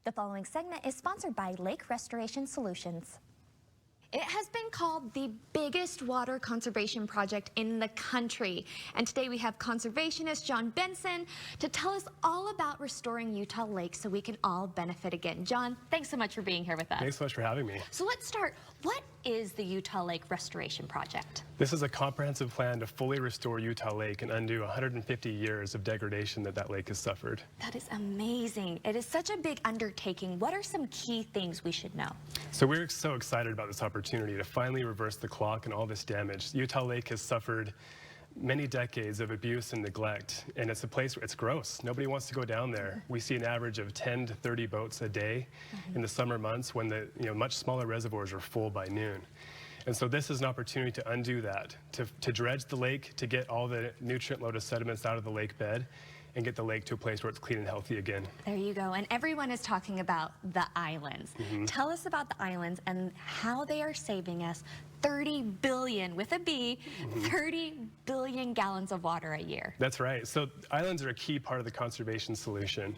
The following segment is sponsored by Lake Restoration Solutions. It has been called the biggest water conservation project in the country. And today we have Conservationist Jon Benson to tell us all about restoring Utah lakes so we can all benefit again. Jon, thanks so much for being here with us. Thanks so much for having me. So let's start. What is the Utah Lake Restoration Project? This is a comprehensive plan to fully restore Utah Lake and undo 150 years of degradation that lake has suffered. That is amazing. It is such a big undertaking. What are some key things we should know? So we're so excited about this opportunity to finally reverse the clock and all this damage. Utah Lake has suffered many decades of abuse and neglect, and it's a place where it's gross. Nobody wants to go down there. We see an average of 10 to 30 boats a day in the summer months when the much smaller reservoirs are full by noon. And so this is an opportunity to undo that, to dredge the lake, to get all the nutrient-loaded sediments out of the lake bed, and get the lake to a place where it's clean and healthy again. There you go. And everyone is talking about the islands. Tell us about the islands and how they are saving us 30 billion, with a B, 30 billion gallons of water a year. That's right. So islands are a key part of the conservation solution.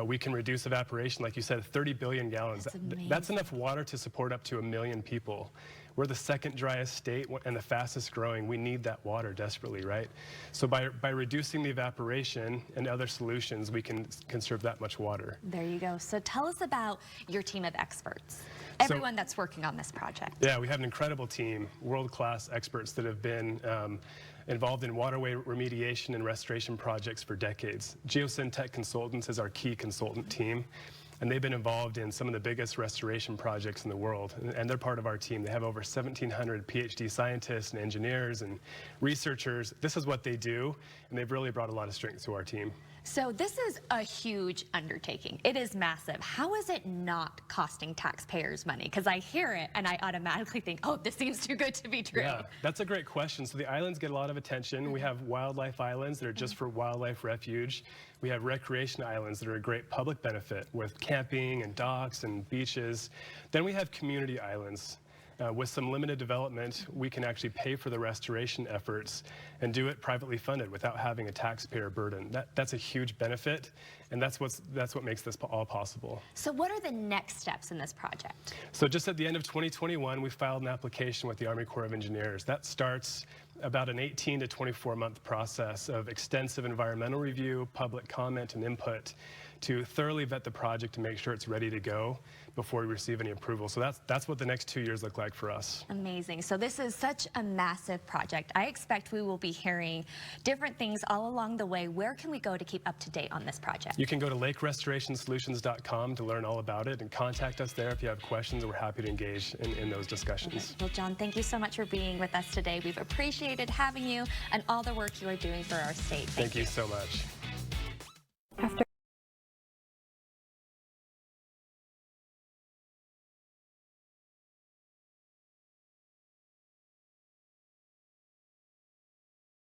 We can reduce evaporation, like you said, 30 billion gallons. That's enough water to support up to 1 million people. We're the second driest state and the fastest growing. We need that water desperately, right? So by reducing the evaporation and other solutions, we can conserve that much water. There you go. So tell us about your team of experts, everyone that's working on this project. Yeah, we have an incredible team, world-class experts that have been involved in waterway remediation and restoration projects for decades. Geosyntech Consultants is our key consultant team, and they've been involved in some of the biggest restoration projects in the world, and they're part of our team. They have over 1,700 PhD scientists and engineers and researchers. This is what they do, and they've really brought a lot of strength to our team. So this is a huge undertaking. It is massive. How is it not costing taxpayers money? Because I hear it and I automatically think, oh, this seems too good to be true. Yeah, that's a great question. So the islands get a lot of attention. We have wildlife islands that are just for wildlife refuge. We have recreation islands that are a great public benefit with camping and docks and beaches. Then we have community islands. With some limited development, we can actually pay for the restoration efforts and do it privately funded without having a taxpayer burden. That's a huge benefit, and that's what makes this all possible. So what are the next steps in this project? So just at the end of 2021, we filed an application with the Army Corps of Engineers. That starts about an 18 to 24-month process of extensive environmental review, public comment, and input to thoroughly vet the project to make sure it's ready to go before we receive any approval. So that's what the next 2 years look like for us. Amazing. So this is such a massive project. I expect we will be hearing different things all along the way. Where can we go to keep up to date on this project? You can go to lakerestorationsolutions.com to learn all about it and contact us there if you have questions. We're happy to engage in those discussions. Okay. Well, Jon, thank you so much for being with us today. We've appreciated having you and all the work you are doing for our state. Thank you so much. After